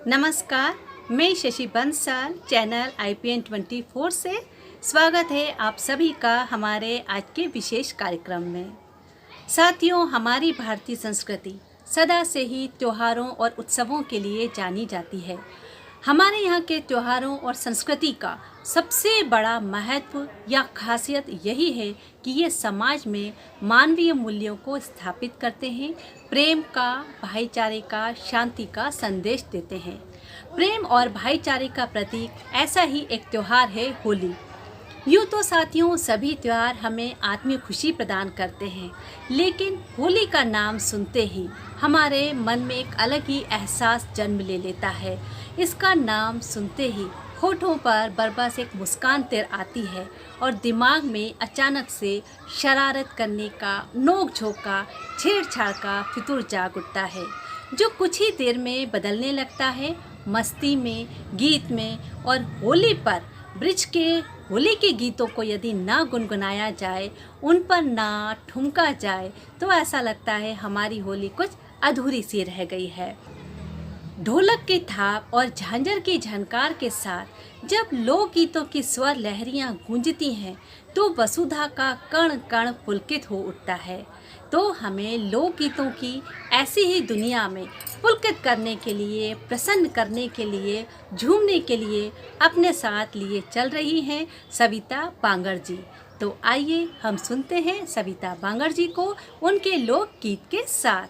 नमस्कार, मैं Shashi Bansal channel IPN 24 से स्वागत है आप सभी का हमारे आज के विशेष कार्यक्रम में। साथियों, हमारी भारतीय संस्कृति सदा से ही त्योहारों और उत्सवों के लिए जानी जाती है। हमारे यहाँ के त्योहारों और संस्कृति का सबसे बड़ा महत्व या खासियत यही है कि ये समाज में मानवीय मूल्यों को स्थापित करते हैं, प्रेम का, भाईचारे का, शांति का संदेश देते हैं। प्रेम और भाईचारे का प्रतीक ऐसा ही एक त्योहार है होली। यूँ तो साथियों सभी त्यौहार हमें आत्मीय खुशी प्रदान करते हैं, लेकिन होली का नाम सुनते ही हमारे मन में एक अलग ही एहसास जन्म ले लेता है। इसका नाम सुनते ही होठों पर बरबस एक मुस्कान तैर आती है और दिमाग में अचानक से शरारत करने का, नोक-झोंक का, छेड़छाड़ का फितूर जाग उठता है, जो कुछ ही देर में बदलने लगता है मस्ती में, गीत में। और होली पर ब्रिज के होली के गीतों को यदि ना गुनगुनाया जाए, उन पर ना ठुमका जाए, तो ऐसा लगता है हमारी होली कुछ अधूरी सी रह गई है। ढोलक की थाप और झांझर की झनकार के साथ जब लोकगीतों की स्वर लहरियाँ गूंजती हैं, तो वसुधा का कण कण पुलकित हो उठता है। तो हमें लोकगीतों की ऐसी ही दुनिया में पुलकित करने के लिए, प्रसन्न करने के लिए, झूमने के लिए अपने साथ लिए चल रही हैं सविता बांगर जी। तो आइए हम सुनते हैं सविता बांगर जी को उनके लोकगीत के साथ।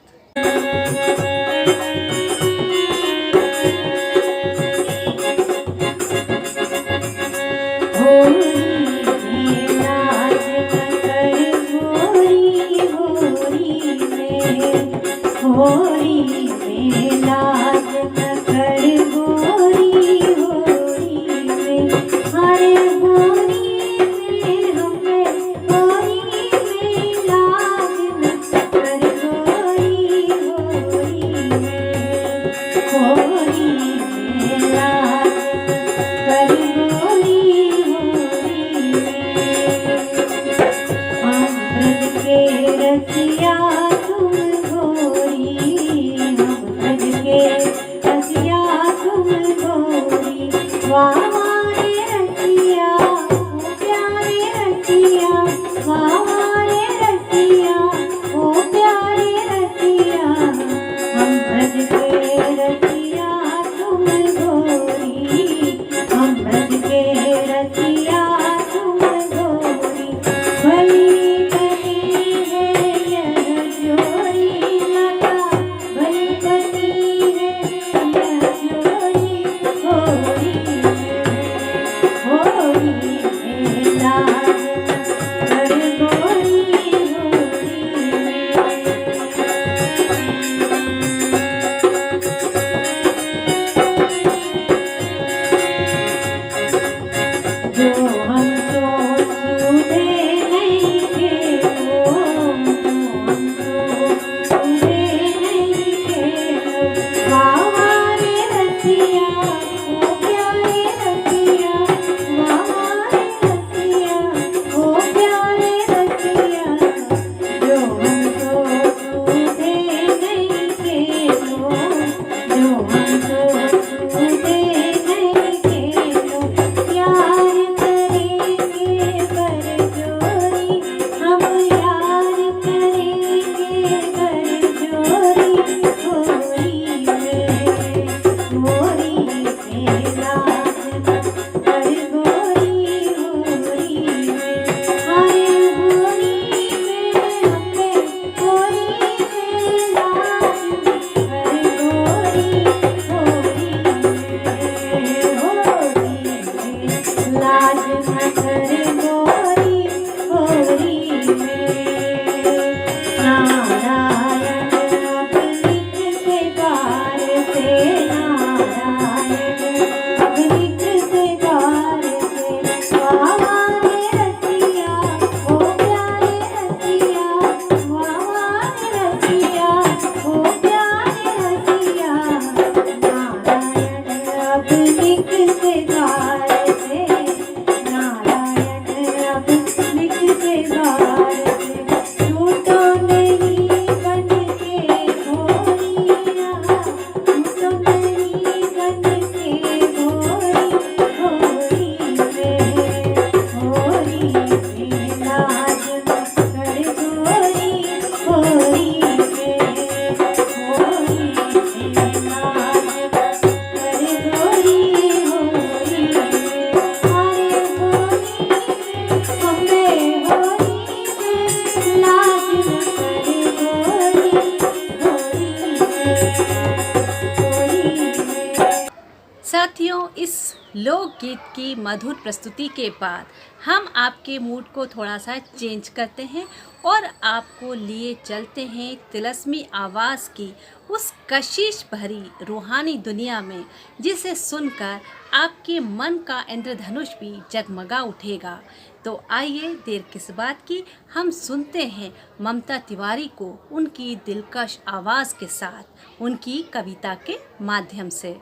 साथियों, इस लोकगीत की मधुर प्रस्तुति के बाद हम आपके मूड को थोड़ा सा चेंज करते हैं और आपको लिए चलते हैं तिलस्मी आवाज़ की उस कशिश भरी रूहानी दुनिया में, जिसे सुनकर आपके मन का इंद्रधनुष भी जगमगा उठेगा। तो आइए देर किस बात की, हम सुनते हैं ममता तिवारी को उनकी दिलकश आवाज़ के साथ उनकी कविता के माध्यम से।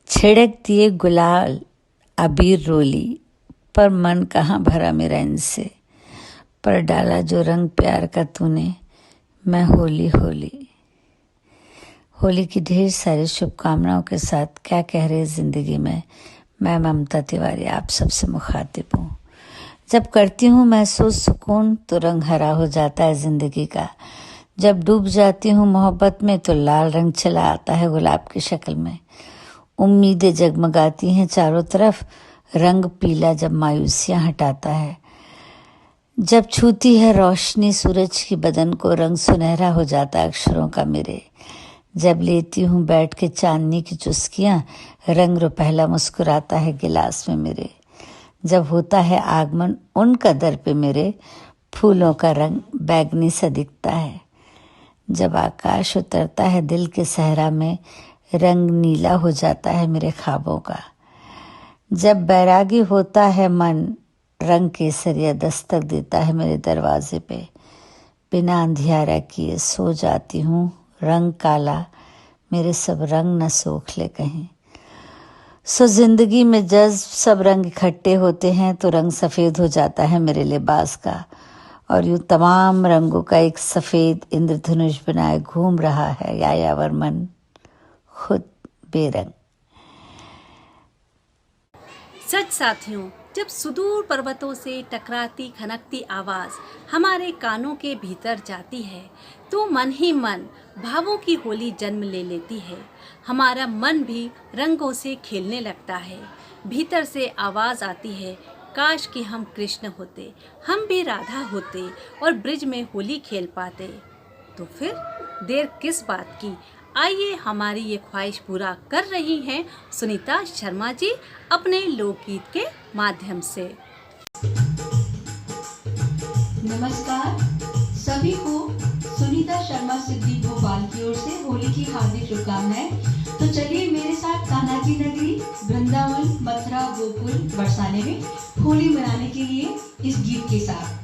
छिड़क दिए गुलाल अबीर रोली, पर मन कहाँ भरा मेरा इनसे। पर डाला जो रंग प्यार का तूने, मैं होली होली। होली की ढेर सारी शुभकामनाओं के साथ क्या कह रहे जिंदगी में, मैं ममता तिवारी आप सबसे मुखातिब हूँ। जब करती हूँ महसूस सुकून तो रंग हरा हो जाता है जिंदगी का। जब डूब जाती हूँ मोहब्बत में तो लाल रंग चला आता है गुलाब की शक्ल में। उम्मीदें जगमगाती हैं चारों तरफ, रंग पीला जब मायूसियां हटाता है। जब छूती है रोशनी सूरज की बदन को, रंग सुनहरा हो जाता है अक्षरों का मेरे। जब लेती हूँ बैठ के चांदनी की चुस्कियां, रंग रुपहला मुस्कुराता है गिलास में मेरे। जब होता है आगमन उनका दर पे मेरे, फूलों का रंग बैगनी सा दिखता है। जब आकाश उतरता है दिल के सहरा में, रंग नीला हो जाता है मेरे ख्वाबों का। जब बैरागी होता है मन, रंग केसरिया दस्तक देता है मेरे दरवाजे पे। बिना अंधियारा किए सो जाती हूँ, रंग काला मेरे सब रंग न सोख ले कहीं। सो जिंदगी में जब सब रंग इकट्ठे होते हैं तो रंग सफ़ेद हो जाता है मेरे लिबास का। और यूँ तमाम रंगों का एक सफ़ेद इंद्रधनुष बनाए घूम रहा है यायावर मन खुद बेरंग। सच साथियों, जब सुदूर पर्वतों से टकराती खनकती आवाज़ हमारे कानों के भीतर जाती है तो मन ही मन भावों की होली जन्म ले लेती है। हमारा मन भी रंगों से खेलने लगता है। भीतर से आवाज़ आती है, काश कि हम कृष्ण होते, हम भी राधा होते और ब्रिज में होली खेल पाते। तो फिर देर किस बात की, आइए हमारी ये ख्वाहिश पूरा कर रही हैं सुनीता शर्मा जी अपने लोकगीत के माध्यम से। नमस्कार सभी को, सुनीता शर्मा सिद्धि भोपाल की ओर से होली की हार्दिक शुभकामनाएं। तो चलिए मेरे साथ कान्हाजी नगरी, वृंदावन, मथुरा, गोकुल, बरसाने में होली मनाने के लिए इस गीत के साथ।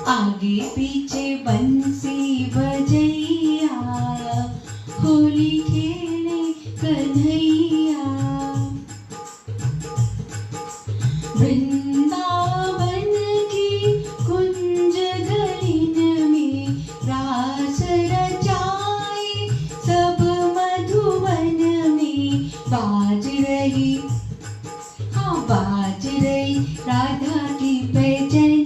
आगे पीछे बंसी बजैया, होली खेले कन्हैया। वृंदावन की कुंज गलिन में रास रचाए, सब मधुवन में बाज रही, हाँ बाज रही राधा की पैजनिया।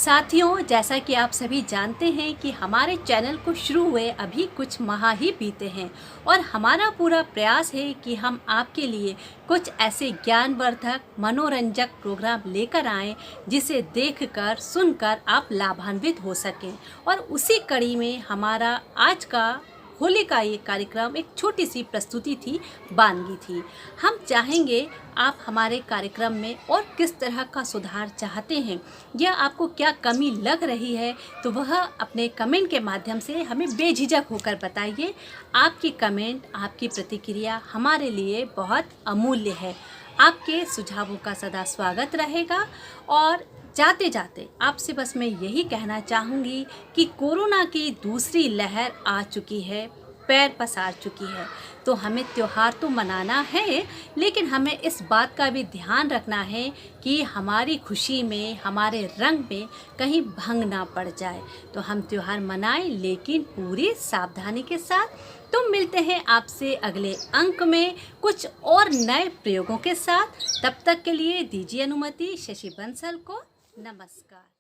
साथियों, जैसा कि आप सभी जानते हैं कि हमारे चैनल को शुरू हुए अभी कुछ माह ही बीते हैं और हमारा पूरा प्रयास है कि हम आपके लिए कुछ ऐसे ज्ञानवर्धक मनोरंजक प्रोग्राम लेकर आएं जिसे देखकर सुनकर आप लाभान्वित हो सकें। और उसी कड़ी में हमारा आज का होली का ये कार्यक्रम एक छोटी सी प्रस्तुति थी, वानगी थी। हम चाहेंगे आप हमारे कार्यक्रम में और किस तरह का सुधार चाहते हैं या आपको क्या कमी लग रही है, तो वह अपने कमेंट के माध्यम से हमें बेझिझक होकर बताइए। आपकी कमेंट, आपकी प्रतिक्रिया हमारे लिए बहुत अमूल्य है। आपके सुझावों का सदा स्वागत रहेगा। और जाते जाते आपसे बस मैं यही कहना चाहूँगी कि कोरोना की दूसरी लहर आ चुकी है, पैर पसार चुकी है। तो हमें त्यौहार तो मनाना है, लेकिन हमें इस बात का भी ध्यान रखना है कि हमारी खुशी में, हमारे रंग में कहीं भंग ना पड़ जाए। तो हम त्यौहार मनाएं, लेकिन पूरी सावधानी के साथ। तो मिलते हैं आपसे अगले अंक में कुछ और नए प्रयोगों के साथ। तब तक के लिए दीजिए अनुमति शशि बंसल को। नमस्कार।